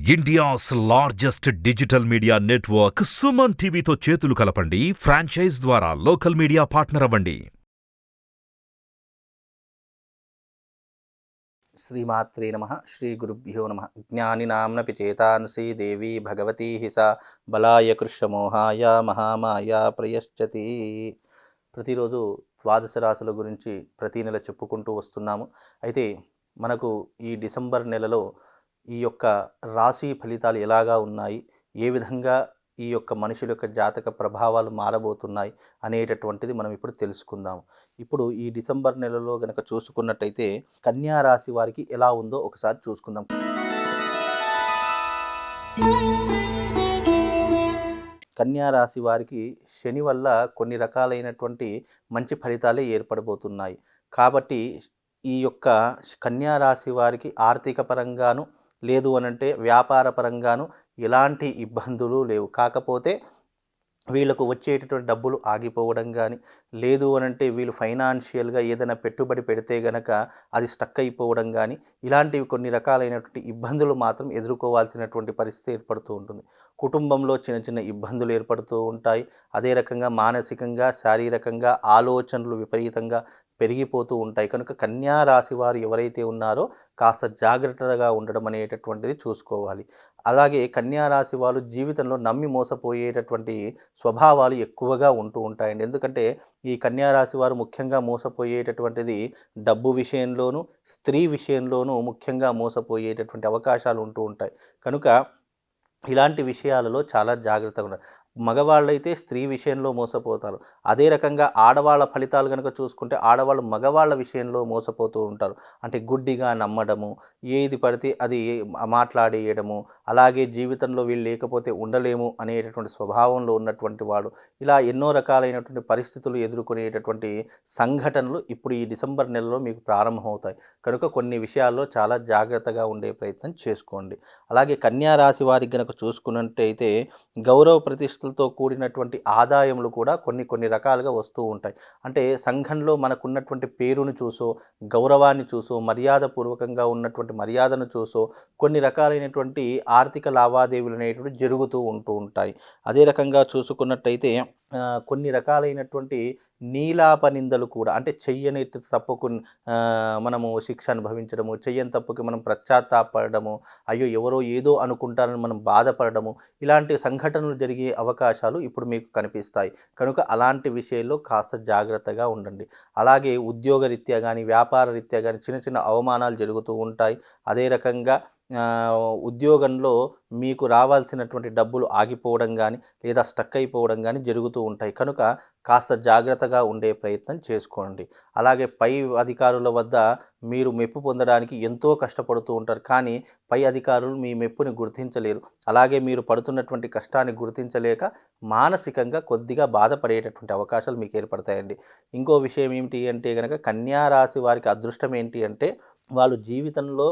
India's largest digital media network Suman టీవీతో చేతులు కలపండి. ఫ్రాంచైజ్ ద్వారా లోకల్ మీడియా పార్ట్నర్ అవ్వండి. శ్రీమాత్రే నమః. శ్రీ గురుభ్యో నమః. జ్ఞానినాంనపి చేతాంసి దేవి భగవతి సా బలాయ కృష్ణమోహాయ మహామాయ ప్రయశ్చతి. ప్రతిరోజు ద్వాదశ రాశుల గురించి ప్రతి నెల చెప్పుకుంటూ వస్తున్నాము. అయితే మనకు ఈ డిసెంబర్ నెలలో ఈ యొక్క రాశి ఫలితాలు ఎలాగా ఉన్నాయి, ఏ విధంగా ఈ యొక్క మనుషుల యొక్క జాతక ప్రభావాలు మారబోతున్నాయి అనేటటువంటిది మనం ఇప్పుడు తెలుసుకుందాము. ఇప్పుడు ఈ డిసెంబర్ నెలలో గనక చూసుకున్నట్టయితే కన్యా రాశి వారికి ఎలా ఉందో ఒకసారి చూసుకుందాం. కన్యా రాశి వారికి శని వల్ల కొన్ని రకాలైనటువంటి మంచి ఫలితాలే ఏర్పడబోతున్నాయి. కాబట్టి ఈ యొక్క కన్యా రాశి వారికి ఆర్థిక పరంగాను లేదు అనంటే వ్యాపార పరంగాను ఎలాంటి ఇబ్బందులు లేవు. కాకపోతే వీళ్ళకు వచ్చేటటువంటి డబ్బులు ఆగిపోవడం కానీ, లేదు అనంటే వీళ్ళు ఫైనాన్షియల్గా ఏదైనా పెట్టుబడి పెడితే గనక అది స్టక్ అయిపోవడం కానీ, ఇలాంటివి కొన్ని రకాలైనటువంటి ఇబ్బందులు మాత్రం ఎదుర్కోవాల్సినటువంటి పరిస్థితి ఏర్పడుతూ ఉంటుంది. కుటుంబంలో చిన్న చిన్న ఇబ్బందులు ఏర్పడుతూ ఉంటాయి. అదే రకంగా మానసికంగా, శారీరకంగా ఆలోచనలు విపరీతంగా పెరిగిపోతూ ఉంటాయి. కనుక కన్యా రాశి వారు ఎవరైతే ఉన్నారో కాస్త జాగ్రత్తగా ఉండడం అనేటటువంటిది చూసుకోవాలి. అలాగే కన్యా రాశి వారు జీవితంలో నమ్మి మోసపోయేటటువంటి స్వభావాలు ఎక్కువగా ఉంటూ ఉంటాయండి. ఎందుకంటే ఈ కన్యా రాశి వారు ముఖ్యంగా మోసపోయేటటువంటిది డబ్బు విషయంలోనూ, స్త్రీ విషయంలోనూ ముఖ్యంగా మోసపోయేటటువంటి అవకాశాలు ఉంటూ ఉంటాయి. కనుక ఇలాంటి విషయాలలో చాలా జాగ్రత్తగా ఉండాలి. మగవాళ్ళైతే స్త్రీ విషయంలో మోసపోతారు. అదే రకంగా ఆడవాళ్ళ ఫలితాలు కనుక చూసుకుంటే ఆడవాళ్ళు మగవాళ్ళ విషయంలో మోసపోతూ ఉంటారు. అంటే గుడ్డిగా నమ్మడము, ఏది పడితే అది మాట్లాడేయడము, అలాగే జీవితంలో వీళ్ళు లేకపోతే ఉండలేము అనేటటువంటి స్వభావంలో ఉన్నటువంటి వాడు, ఇలా ఎన్నో రకాలైనటువంటి పరిస్థితులు ఎదుర్కొనేటటువంటి సంఘటనలు ఇప్పుడు ఈ డిసెంబర్ నెలలో మీకు ప్రారంభమవుతాయి. కనుక కొన్ని విషయాల్లో చాలా జాగ్రత్తగా ఉండే ప్రయత్నం చేసుకోండి. అలాగే కన్యా రాశి వారికి కనుక చూసుకున్నట్టయితే గౌరవ ప్రతిష్టలతో కూడినటువంటి ఆదాయములు కూడా కొన్ని రకాలుగా వస్తూ ఉంటాయి. అంటే సంఘంలో మనకున్నటువంటి పేరును చూసో, గౌరవాన్ని చూసో, మర్యాదపూర్వకంగా ఉన్నటువంటి మర్యాదను చూసో కొన్ని రకాలైనటువంటి ఆర్థిక లావాదేవీలు అనేటువంటి జరుగుతూ ఉంటూ ఉంటాయి. అదే రకంగా చూసుకున్నట్టయితే కొన్ని రకాలైనటువంటి నీలాప నిందలు కూడా, అంటే చెయ్యని తప్పుకు మనము శిక్ష అనుభవించడము, చెయ్యని తప్పుకి మనం పశ్చాత్తాపడము, అయ్యో ఎవరో ఏదో అనుకుంటారని మనం బాధపడము, ఇలాంటి సంఘటనలు జరిగే అవకాశాలు ఇప్పుడు మీకు కనిపిస్తాయి. కనుక అలాంటి విషయాల్లో కాస్త జాగ్రత్తగా ఉండండి. అలాగే ఉద్యోగరీత్యా కానీ, వ్యాపార రీత్యా కానీ చిన్న చిన్న అవమానాలు జరుగుతూ ఉంటాయి. అదే రకంగా ఉద్యోగంలో మీకు రావాల్సినటువంటి డబ్బులు ఆగిపోవడం కానీ, లేదా స్టక్ అయిపోవడం కానీ జరుగుతూ ఉంటాయి. కనుక కాస్త జాగ్రత్తగా ఉండే ప్రయత్నం చేసుకోండి. అలాగే పై అధికారుల వద్ద మీరు మెప్పు పొందడానికి ఎంతో కష్టపడుతూ ఉంటారు. కానీ పై అధికారులు మీ మెప్పుని గుర్తించలేరు. అలాగే మీరు పడుతున్నటువంటి కష్టాన్ని గుర్తించలేక మానసికంగా కొద్దిగా బాధపడేటటువంటి అవకాశాలు మీకు ఏర్పడతాయండి. ఇంకో విషయం ఏమిటి అంటే కనుక కన్యా రాశి వారికి అదృష్టం ఏంటి అంటే వాళ్ళు జీవితంలో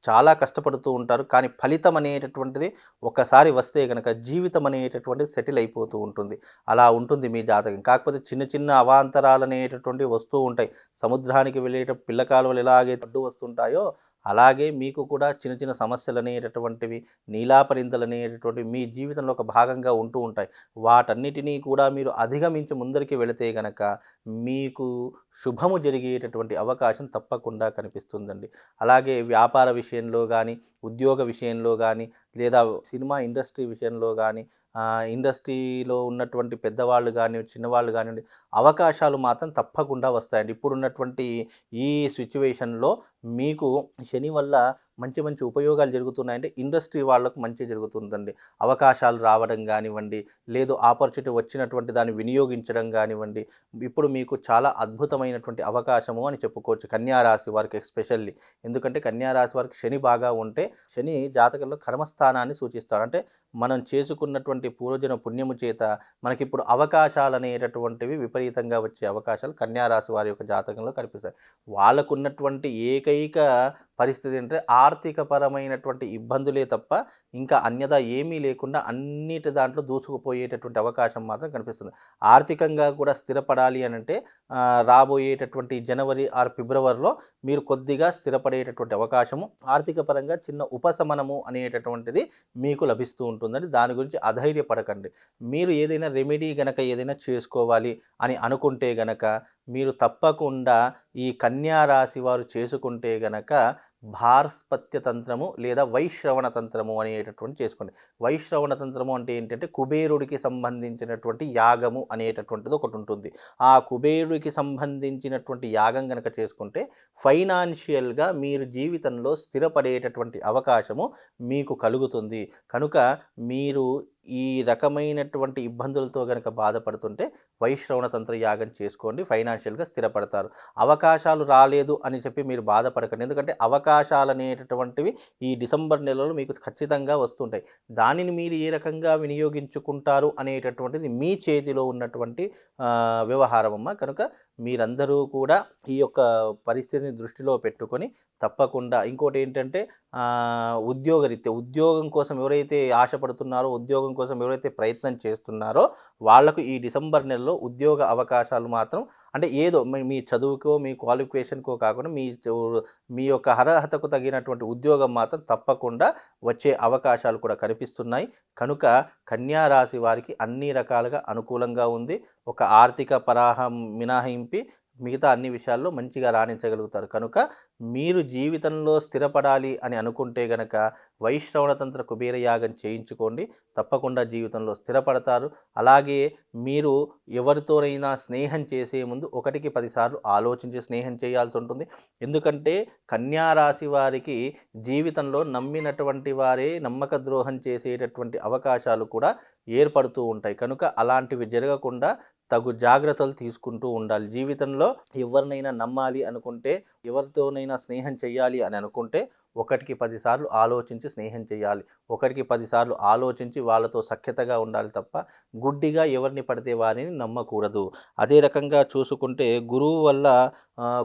చాలా కష్టపడుతూ ఉంటారు. కానీ ఫలితం అనేటటువంటిది ఒకసారి వస్తే కనుక జీవితం అనేటటువంటిది సెటిల్ అయిపోతూ ఉంటుంది. అలా ఉంటుంది మీ జాతకం. కాకపోతే చిన్న చిన్న అవాంతరాలు అనేటటువంటివి వస్తూ ఉంటాయి. సముద్రానికి వెళ్ళేట పిల్ల కాలువలు ఎలాగైతే అడ్డు వస్తుంటాయో అలాగే మీకు కూడా చిన్న చిన్న సమస్యలు అనేటటువంటివి, నీలాపరింతలు అనేటటువంటివి మీ జీవితంలో ఒక భాగంగా ఉంటూ ఉంటాయి. వాటన్నిటినీ కూడా మీరు అధిగమించి ముందరికి వెళితే గనక మీకు శుభము జరిగేటటువంటి అవకాశం తప్పకుండా కనిపిస్తుందండి. అలాగే వ్యాపార విషయంలో కానీ, ఉద్యోగ విషయంలో కానీ, లేదా సినిమా ఇండస్ట్రీ విషయంలో కానీ, ఇండస్ట్రీలో ఉన్నటువంటి పెద్దవాళ్ళు కానీ, చిన్నవాళ్ళు కానివ్వండి, అవకాశాలు మాత్రం తప్పకుండా వస్తాయండి. ఇప్పుడున్నటువంటి ఈ సిచ్యువేషన్లో మీకు శని వల్ల మంచి మంచి ఉపయోగాలు జరుగుతున్నాయంటే ఇండస్ట్రీ వాళ్ళకు మంచి జరుగుతుందండి. అవకాశాలు రావడం కానివ్వండి, లేదు ఆపర్చునిటీ వచ్చినటువంటి దాన్ని వినియోగించడం కానివ్వండి, ఇప్పుడు మీకు చాలా అద్భుతమైనటువంటి అవకాశము అని చెప్పుకోవచ్చు కన్యా రాశి వారికి ఎస్పెషల్లీ. ఎందుకంటే కన్యా రాశి వారికి శని బాగా ఉంటే శని జాతకంలో కర్మస్థానాన్ని సూచిస్తాడు. అంటే మనం చేసుకున్నటువంటి పూర్వజన పుణ్యము చేత మనకిప్పుడు అవకాశాలు అనేటటువంటివి విపరీతంగా వచ్చే అవకాశాలు కన్యా రాశి వారి యొక్క జాతకంలో కనిపిస్తాయి. వాళ్ళకున్నటువంటి ఏకైక పరిస్థితి అంటే ఆర్థికపరమైనటువంటి ఇబ్బందులే తప్ప ఇంకా అన్యదా ఏమీ లేకుండా అన్నిటి దాంట్లో దూసుకుపోయేటటువంటి అవకాశం మాత్రం కనిపిస్తుంది. ఆర్థికంగా కూడా స్థిరపడాలి అనంటే రాబోయేటటువంటి జనవరి ఆర్ ఫిబ్రవరిలో మీరు కొద్దిగా స్థిరపడేటటువంటి అవకాశము, ఆర్థిక పరంగా చిన్న ఉపశమనము అనేటటువంటిది మీకు లభిస్తూ ఉంటుందని, దాని గురించి అధైర్యపడకండి. మీరు ఏదైనా రెమెడీ గనక ఏదైనా చేసుకోవాలి అని అనుకుంటే గనక మీరు తప్పకుండా ఈ కన్యా రాశి వారు చేసుకుంటే గనక భారస్పత్య తంత్రము లేదా వైశ్రవణ తంత్రము అనేటటువంటి చేసుకోండి. వైశ్రవణ తంత్రము అంటే ఏంటంటే కుబేరుడికి సంబంధించినటువంటి యాగము అనేటటువంటిది ఒకటి ఉంటుంది. ఆ కుబేరుడికి సంబంధించినటువంటి యాగం గనక చేసుకుంటే ఫైనాన్షియల్గా మీరు జీవితంలో స్థిరపడేటటువంటి అవకాశము మీకు కలుగుతుంది. కనుక మీరు ఈ రకమైనటువంటి ఇబ్బందులతో గనక బాధపడుతుంటే వైశ్రవణ తంత్ర యాగం చేసుకోండి, ఫైనాన్షియల్గా స్థిరపడతారు. అవకాశాలు రాలేదు అని చెప్పి మీరు బాధపడకండి. ఎందుకంటే అవకాశాలు అనేటటువంటివి ఈ డిసెంబర్ నెలలో మీకు ఖచ్చితంగా వస్తుంటాయి. దానిని మీరు ఏ రకంగా వినియోగించుకుంటారు అనేటటువంటిది మీ చేతిలో ఉన్నటువంటి వ్యవహారం అమ్మ. కనుక మీరందరూ కూడా ఈ యొక్క పరిస్థితిని దృష్టిలో పెట్టుకొని తప్పకుండా ఇంకోటి ఏంటంటే ఉద్యోగరీత్యా ఉద్యోగం కోసం ఎవరైతే ఆశపడుతున్నారో, ఉద్యోగం కోసం ఎవరైతే ప్రయత్నం చేస్తున్నారో వాళ్లకు ఈ డిసెంబర్ నెలలో ఉద్యోగ అవకాశాలు మాత్రం అంటే ఏదో మీ చదువుకో మీ క్వాలిఫికేషన్కో కాకుండా మీ యొక్క అర్హతకు తగినటువంటి ఉద్యోగం మాత్రం తప్పకుండా వచ్చే అవకాశాలు కూడా కనిపిస్తున్నాయి. కనుక కన్యా రాశి వారికి అన్ని రకాలుగా అనుకూలంగా ఉంది. ఒక ఆర్థిక మినహాయింపి మిగతా అన్ని విషయాల్లో మంచిగా రాణించగలుగుతారు. కనుక మీరు జీవితంలో స్థిరపడాలి అని అనుకుంటే గనక వైశ్రవణ తంత్ర కుబేర యాగం చేయించుకోండి, తప్పకుండా జీవితంలో స్థిరపడతారు. అలాగే మీరు ఎవరితోనైనా స్నేహం చేసే ముందు 1కి 10 సార్లు ఆలోచించి స్నేహం చేయాల్సి ఉంటుంది. ఎందుకంటే కన్యా రాశి వారికి జీవితంలో నమ్మినటువంటి వారే నమ్మక ద్రోహం చేసేటటువంటి అవకాశాలు కూడా ఏర్పడుతూ ఉంటాయి. కనుక అలాంటివి జరగకుండా తగు జాగ్రత్తలు తీసుకుంటూ ఉండాలి. జీవితంలో ఎవరినైనా నమ్మాలి అనుకుంటే, ఎవరితోనైనా స్నేహం చేయాలి అని అనుకుంటే 1కి 10 సార్లు ఆలోచించి స్నేహం చేయాలి. 1కి 10 సార్లు ఆలోచించి వాళ్ళతో సఖ్యతగా ఉండాలి తప్ప గుడ్డిగా ఎవరిని పడితే వారిని నమ్మకూడదు. అదే రకంగా చూసుకుంటే గురువు వల్ల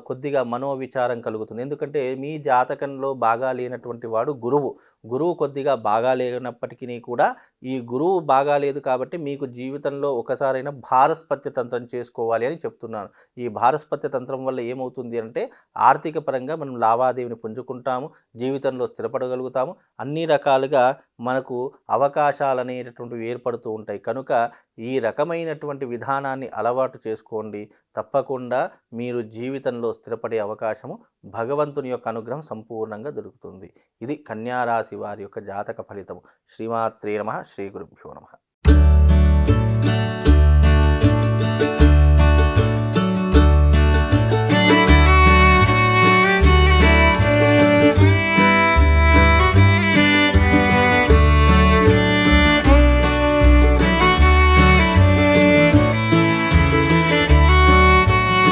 కొద్దిగా మనోవిచారం కలుగుతుంది. ఎందుకంటే మీ జాతకంలో బాగా లేనటువంటి వాడు గురువు కొద్దిగా బాగా లేనప్పటికీ కూడా ఈ గురువు బాగాలేదు కాబట్టి మీకు జీవితంలో ఒకసారైనా భారస్పత్య తంత్రం చేసుకోవాలి అని చెప్తున్నాను. ఈ భారస్పత్య తంత్రం వల్ల ఏమవుతుంది అంటే ఆర్థిక పరంగా మనం లావాదేవీని పుంజుకుంటాము, జీవితంలో స్థిరపడగలుగుతాము, అన్ని రకాలుగా మనకు అవకాశాలు అనేటటువంటివి ఏర్పడుతూ ఉంటాయి. కనుక ఈ రకమైనటువంటి విధానాన్ని అలవాటు చేసుకోండి. తప్పకుండా మీరు జీవితంలో స్థిరపడే అవకాశము భగవంతుని యొక్క అనుగ్రహం సంపూర్ణంగా దొరుకుతుంది. ఇది కన్యా రాశి వారి యొక్క జాతక ఫలితము. శ్రీమాత్రే నమః. శ్రీ గురుభ్యో నమః.